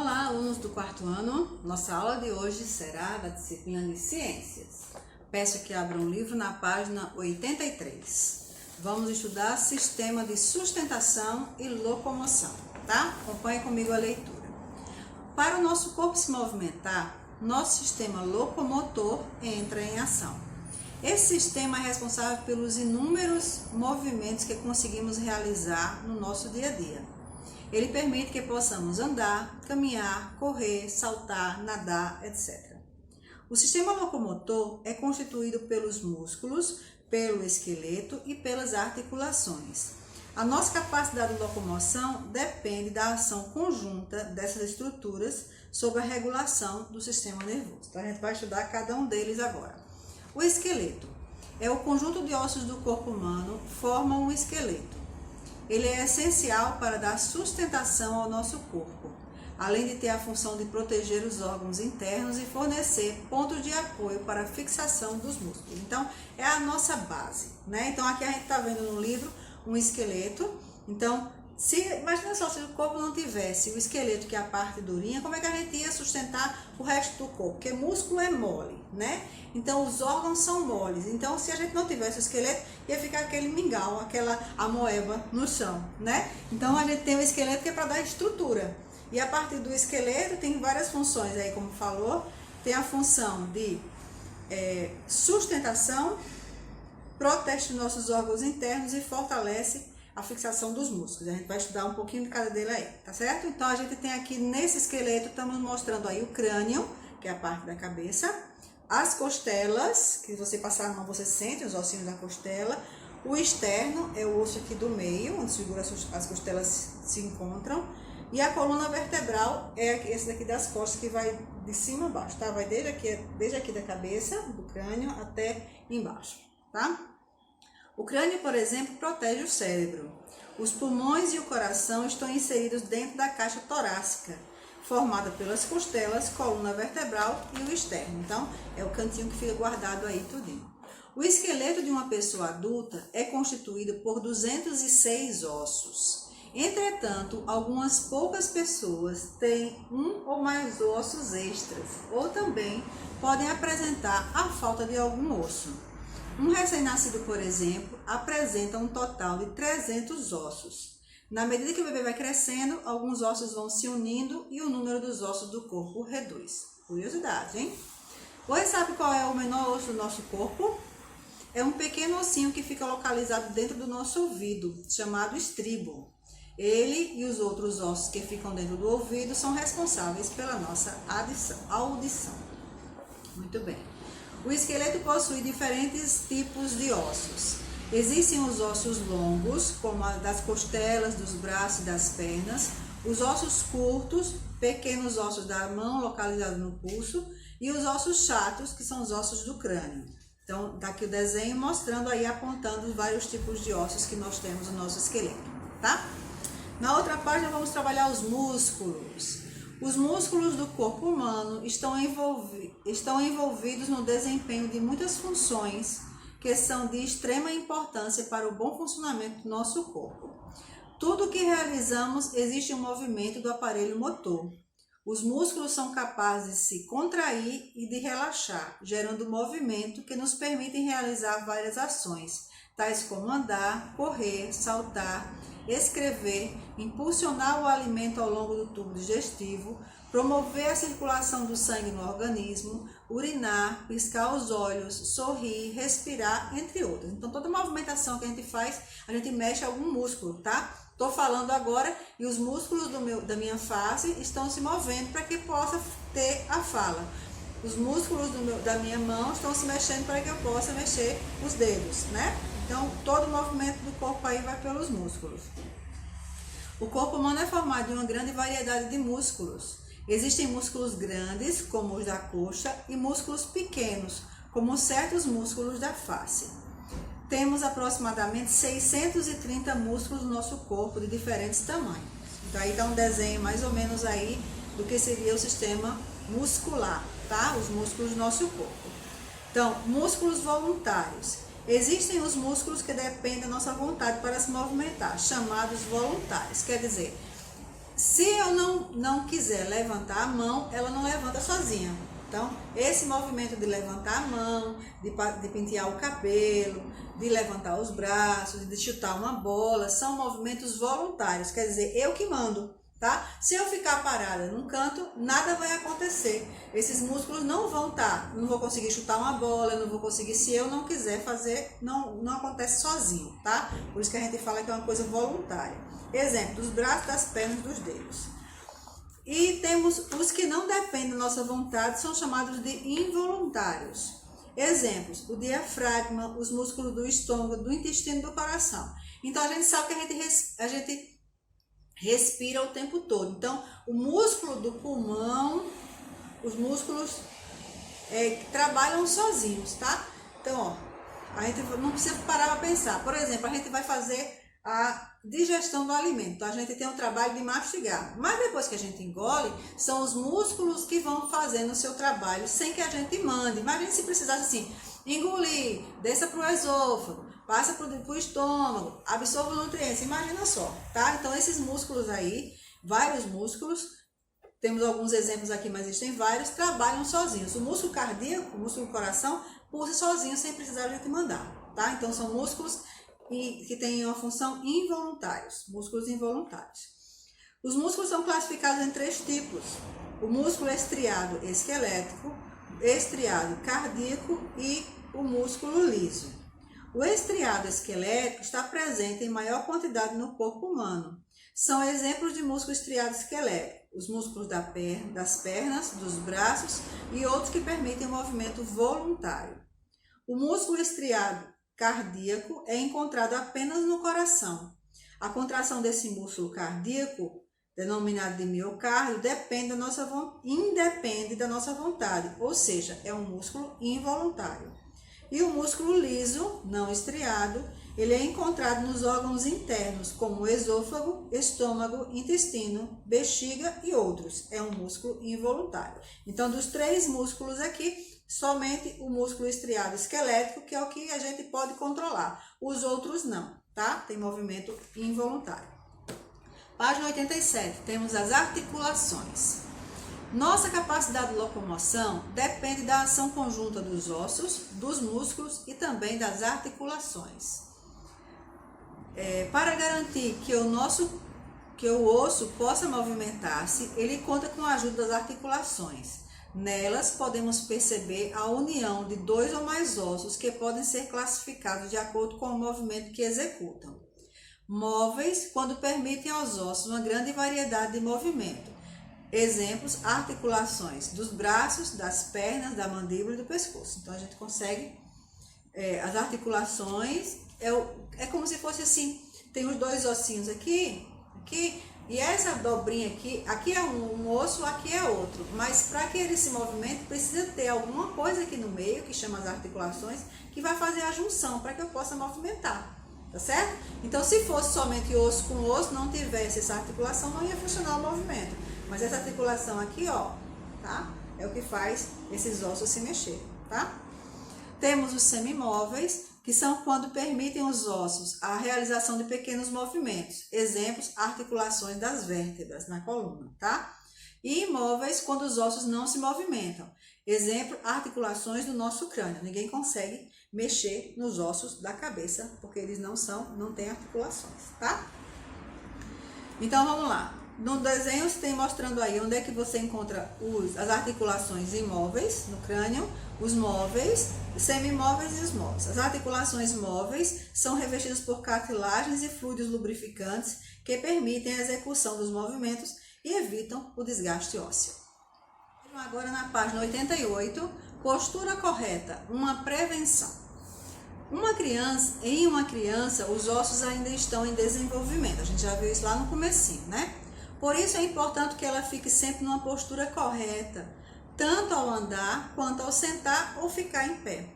Olá, alunos do quarto ano. Nossa aula de hoje será da disciplina de Ciências. Peço que abram o livro na página 83. Vamos estudar sistema de sustentação e locomoção, tá? Acompanhe comigo a leitura. Para o nosso corpo se movimentar, nosso sistema locomotor entra em ação. Esse sistema é responsável pelos inúmeros movimentos que conseguimos realizar no nosso dia a dia. Ele permite que possamos andar, caminhar, correr, saltar, nadar, etc. O sistema locomotor é constituído pelos músculos, pelo esqueleto e pelas articulações. A nossa capacidade de locomoção depende da ação conjunta dessas estruturas sobre a regulação do sistema nervoso. Então, a gente vai estudar cada um deles agora. O esqueleto é o conjunto de ossos do corpo humano que formam um esqueleto. Ele é essencial para dar sustentação ao nosso corpo, além de ter a função de proteger os órgãos internos e fornecer pontos de apoio para a fixação dos músculos. Então, é a nossa base, né? Então, aqui a gente está vendo no livro um esqueleto. Então, imagina só, se o corpo não tivesse o esqueleto, que é a parte durinha, como é que a gente ia sustentar o resto do corpo? Porque músculo é mole, né? Então, os órgãos são moles. Então, se a gente não tivesse o esqueleto, ia ficar aquele mingau, aquela amoeba no chão, né? Então, a gente tem o esqueleto que é para dar estrutura. E a partir do esqueleto tem várias funções aí, como falou. Tem a função de sustentação, protege os nossos órgãos internos e fortalece a fixação dos músculos. A gente vai estudar um pouquinho de cada dele aí, tá certo? Então, a gente tem aqui nesse esqueleto, estamos mostrando aí o crânio, que é a parte da cabeça, as costelas, que você passar a mão, você sente os ossinhos da costela. O externo é o osso aqui do meio, onde as costelas se encontram. E a coluna vertebral é esse daqui das costas, que vai de cima a baixo, tá? Vai desde aqui da cabeça, do crânio, até embaixo, tá? O crânio, por exemplo, protege o cérebro. Os pulmões e o coração estão inseridos dentro da caixa torácica, formada pelas costelas, coluna vertebral e o externo. Então, é o cantinho que fica guardado aí tudinho. O esqueleto de uma pessoa adulta é constituído por 206 ossos. Entretanto, algumas poucas pessoas têm um ou mais ossos extras, ou também podem apresentar a falta de algum osso. Um recém-nascido, por exemplo, apresenta um total de 300 ossos. Na medida que o bebê vai crescendo, alguns ossos vão se unindo e o número dos ossos do corpo reduz. Curiosidade, hein? Você sabe qual é o menor osso do nosso corpo? É um pequeno ossinho que fica localizado dentro do nosso ouvido, chamado estribo. Ele e os outros ossos que ficam dentro do ouvido são responsáveis pela nossa audição. Muito bem. O esqueleto possui diferentes tipos de ossos. Existem os ossos longos, como a das costelas, dos braços e das pernas, os ossos curtos, pequenos ossos da mão localizados no pulso, e os ossos chatos, que são os ossos do crânio. Então, tá aqui o desenho mostrando aí, apontando os vários tipos de ossos que nós temos no nosso esqueleto, tá? Na outra página vamos trabalhar os músculos. Os músculos do corpo humano estão envolvidos no desempenho de muitas funções que são de extrema importância para o bom funcionamento do nosso corpo. Tudo o que realizamos existe um movimento do aparelho motor. Os músculos são capazes de se contrair e de relaxar, gerando movimento que nos permitem realizar várias ações, tais como andar, correr, saltar, escrever, impulsionar o alimento ao longo do tubo digestivo, promover a circulação do sangue no organismo, urinar, piscar os olhos, sorrir, respirar, entre outros. Então, toda movimentação que a gente faz, a gente mexe algum músculo, tá? Estou falando agora e os músculos da minha face estão se movendo para que possa ter a fala. Os músculos da minha mão estão se mexendo para que eu possa mexer os dedos, né? Então, todo o movimento do corpo aí vai pelos músculos. O corpo humano é formado de uma grande variedade de músculos. Existem músculos grandes, como os da coxa, e músculos pequenos, como certos músculos da face. Temos aproximadamente 630 músculos no nosso corpo, de diferentes tamanhos. Então, aí dá um desenho mais ou menos aí do que seria o sistema muscular, tá? Os músculos do nosso corpo. Então, músculos voluntários. Existem os músculos que dependem da nossa vontade para se movimentar, chamados voluntários. Quer dizer, Se eu não quiser levantar a mão, ela não levanta sozinha. Então, esse movimento de levantar a mão, de pentear o cabelo, de levantar os braços, de chutar uma bola, são movimentos voluntários, quer dizer, eu que mando, tá? Se eu ficar parada num canto, nada vai acontecer. Esses músculos não vão não vou conseguir chutar uma bola, não vou conseguir, se eu não quiser fazer, não acontece sozinho, tá? Por isso que a gente fala que é uma coisa voluntária. Exemplo, dos braços, das pernas, dos dedos. E temos os que não dependem da nossa vontade, são chamados de involuntários. Exemplos, o diafragma, os músculos do estômago, do intestino e do coração. Então, a gente sabe que a gente respira o tempo todo. Então, o músculo do pulmão, os músculos trabalham sozinhos, tá? Então, ó, a gente não precisa parar para pensar. Por exemplo, a gente vai fazer a digestão do alimento. Então, a gente tem o trabalho de mastigar. Mas depois que a gente engole, são os músculos que vão fazendo o seu trabalho sem que a gente mande. Imagina se precisasse assim, engolir, desça para o esôfago, passa para o estômago, absorva os nutrientes. Imagina só, tá? Então, esses músculos aí, vários músculos, temos alguns exemplos aqui, mas existem vários, trabalham sozinhos. O músculo cardíaco, o músculo do coração, pulsa sozinho, sem precisar a gente mandar, tá? Então, são músculos que têm uma função involuntários, músculos involuntários. Os músculos são classificados em 3 tipos: o músculo estriado esquelético, estriado cardíaco e o músculo liso. O estriado esquelético está presente em maior quantidade no corpo humano. São exemplos de músculo estriado esquelético: os músculos das pernas, dos braços e outros que permitem o movimento voluntário. O músculo estriado cardíaco é encontrado apenas no coração. A contração desse músculo cardíaco, denominado de miocárdio, independe da nossa vontade, ou seja, é um músculo involuntário. E o músculo liso, não estriado, ele é encontrado nos órgãos internos, como o esôfago, estômago, intestino, bexiga e outros. É um músculo involuntário. Então, dos 3 músculos aqui, somente o músculo estriado esquelético, que é o que a gente pode controlar. Os outros não, tá? Tem movimento involuntário. Página 87, temos as articulações. Nossa capacidade de locomoção depende da ação conjunta dos ossos, dos músculos e também das articulações. Para garantir que o osso possa movimentar-se, ele conta com a ajuda das articulações. Nelas, podemos perceber a união de 2 ou mais ossos que podem ser classificados de acordo com o movimento que executam. Móveis, quando permitem aos ossos uma grande variedade de movimento. Exemplos, articulações dos braços, das pernas, da mandíbula e do pescoço. Então, a gente consegue, as articulações, é como se fosse assim, tem os 2 ossinhos aqui, e essa dobrinha aqui é um osso, aqui é outro. Mas para que ele se movimente, precisa ter alguma coisa aqui no meio, que chama as articulações, que vai fazer a junção para que eu possa movimentar, tá certo? Então, se fosse somente osso com osso, não tivesse essa articulação, não ia funcionar o movimento. Mas essa articulação aqui, ó, tá? É o que faz esses ossos se mexer, tá? Temos os semimóveis, que são quando permitem os ossos a realização de pequenos movimentos. Exemplos, articulações das vértebras na coluna, tá? E imóveis, quando os ossos não se movimentam. Exemplo, articulações do nosso crânio. Ninguém consegue mexer nos ossos da cabeça, porque eles não têm articulações, tá? Então, vamos lá. No desenho tem mostrando aí onde é que você encontra as articulações imóveis no crânio, os móveis, semimóveis e os móveis. As articulações móveis são revestidas por cartilagens e fluidos lubrificantes que permitem a execução dos movimentos e evitam o desgaste ósseo. Agora na página 88, postura correta, uma prevenção. Em uma criança, os ossos ainda estão em desenvolvimento. A gente já viu isso lá no comecinho, né? Por isso é importante que ela fique sempre numa postura correta, tanto ao andar quanto ao sentar ou ficar em pé.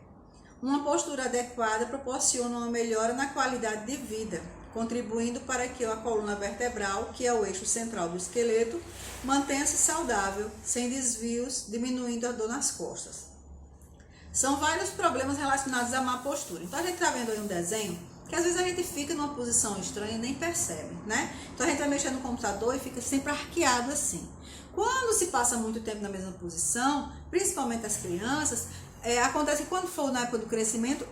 Uma postura adequada proporciona uma melhora na qualidade de vida, contribuindo para que a coluna vertebral, que é o eixo central do esqueleto, mantenha-se saudável, sem desvios, diminuindo a dor nas costas. São vários problemas relacionados à má postura. Então, a gente está vendo aí um desenho Porque às vezes a gente fica numa posição estranha e nem percebe, né? Então a gente vai mexer no computador e fica sempre arqueado assim. Quando se passa muito tempo na mesma posição, principalmente as crianças, acontece que quando for na época do crescimento,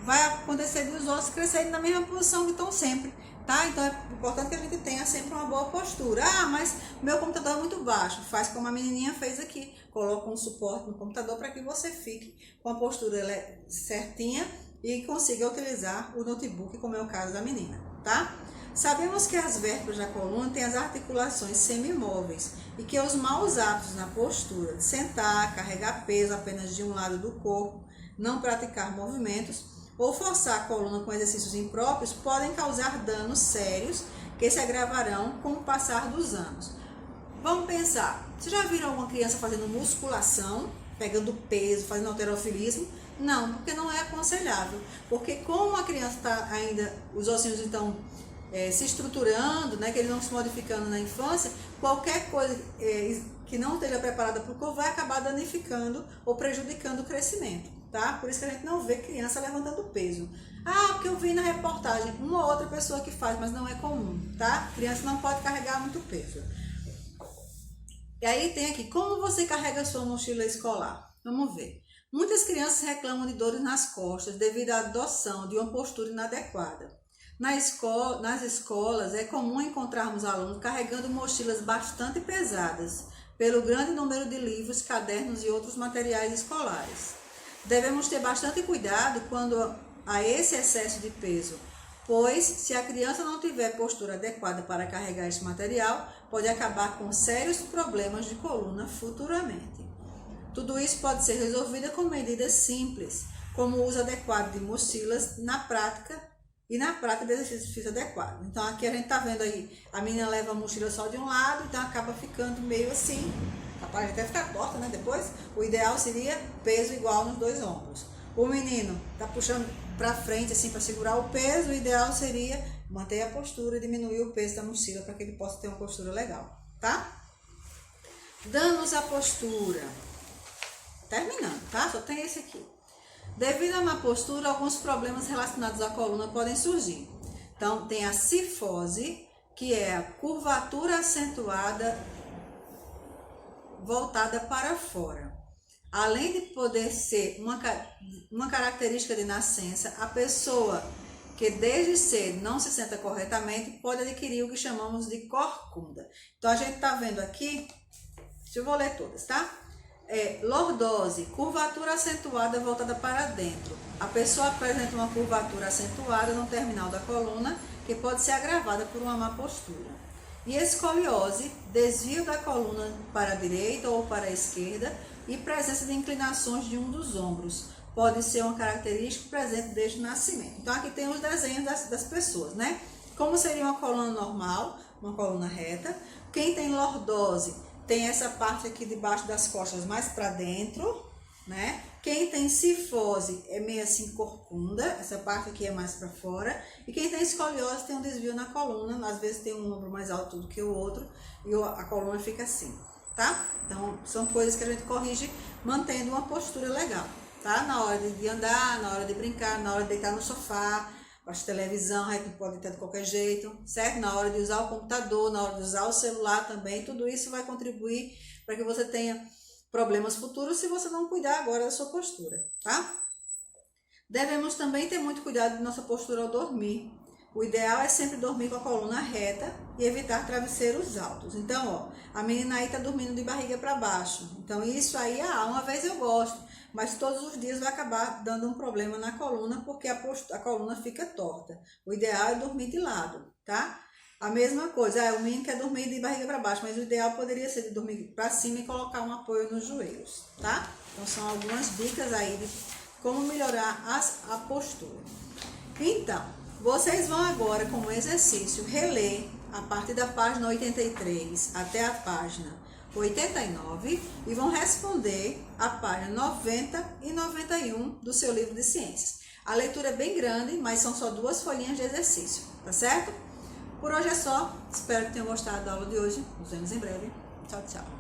vai acontecer de os ossos crescerem na mesma posição que estão sempre, tá? Então é importante que a gente tenha sempre uma boa postura. Ah, mas meu computador é muito baixo. Faz como a menininha fez aqui. Coloca um suporte no computador para que você fique com a postura certinha e consiga utilizar o notebook, como é o caso da menina, tá? Sabemos que as vértebras da coluna têm as articulações semimóveis e que os maus hábitos na postura de sentar, carregar peso apenas de um lado do corpo, não praticar movimentos ou forçar a coluna com exercícios impróprios podem causar danos sérios que se agravarão com o passar dos anos. Vamos pensar, vocês já viram alguma criança fazendo musculação, pegando peso, fazendo halterofilismo? Não, porque não é aconselhável, porque como a criança está ainda, os ossinhos estão se estruturando, né, que eles vão se modificando na infância, qualquer coisa que não esteja preparada para o corpo vai acabar danificando ou prejudicando o crescimento, tá? Por isso que a gente não vê criança levantando peso. Ah, porque eu vi na reportagem uma ou outra pessoa que faz, mas não é comum, tá? Criança não pode carregar muito peso. E aí tem aqui, como você carrega a sua mochila escolar? Vamos ver. Muitas crianças reclamam de dores nas costas devido à adoção de uma postura inadequada. Nas escolas, é comum encontrarmos alunos carregando mochilas bastante pesadas, pelo grande número de livros, cadernos e outros materiais escolares. Devemos ter bastante cuidado quando há esse excesso de peso, pois se a criança não tiver postura adequada para carregar esse material, pode acabar com sérios problemas de coluna futuramente. Tudo isso pode ser resolvido com medidas simples, como o uso adequado de mochilas na prática de exercício físico adequado. Então aqui a gente está vendo aí, a menina leva a mochila só de um lado, então acaba ficando meio assim, capaz de até ficar torta, né? Depois, o ideal seria peso igual nos dois ombros. O menino está puxando para frente assim para segurar o peso, o ideal seria manter a postura e diminuir o peso da mochila para que ele possa ter uma postura legal, tá? Danos à postura. Terminando, tá? Só tem esse aqui. Devido à má postura, alguns problemas relacionados à coluna podem surgir. Então, tem a cifose, que é a curvatura acentuada voltada para fora. Além de poder ser uma característica de nascença, a pessoa que desde cedo não se senta corretamente pode adquirir o que chamamos de corcunda. Então, a gente está vendo aqui, eu vou ler todas, tá? Lordose, curvatura acentuada voltada para dentro. A pessoa apresenta uma curvatura acentuada no terminal da coluna, que pode ser agravada por uma má postura. E escoliose, desvio da coluna para a direita ou para a esquerda e presença de inclinações de um dos ombros. Pode ser uma característica presente desde o nascimento. Então aqui tem os desenhos das pessoas, né? Como seria uma coluna normal, uma coluna reta. Quem tem lordose tem essa parte aqui debaixo das costas mais para dentro, né? Quem tem cifose é meio assim corcunda, essa parte aqui é mais para fora. E quem tem escoliose tem um desvio na coluna, às vezes tem um ombro mais alto do que o outro e a coluna fica assim, tá? Então são coisas que a gente corrige mantendo uma postura legal, tá? Na hora de andar, na hora de brincar, na hora de deitar no sofá, assistir televisão, a gente não pode ter de qualquer jeito, certo? Na hora de usar o computador, na hora de usar o celular também, tudo isso vai contribuir para que você tenha problemas futuros se você não cuidar agora da sua postura, tá? Devemos também ter muito cuidado de nossa postura ao dormir. O ideal é sempre dormir com a coluna reta e evitar travesseiros altos. Então, ó, a menina aí tá dormindo de barriga para baixo. Então, isso aí, uma vez eu gosto, mas todos os dias vai acabar dando um problema na coluna porque a coluna fica torta. O ideal é dormir de lado, tá? A mesma coisa, o menino quer dormir de barriga para baixo, mas o ideal poderia ser de dormir para cima e colocar um apoio nos joelhos, tá? Então, são algumas dicas aí de como melhorar a postura. Então, vocês vão agora, como exercício, reler a partir da página 83 até a página 89 e vão responder a página 90 e 91 do seu livro de ciências. A leitura é bem grande, mas são só 2 folhinhas de exercício, tá certo? Por hoje é só. Espero que tenham gostado da aula de hoje. Nos vemos em breve. Tchau, tchau.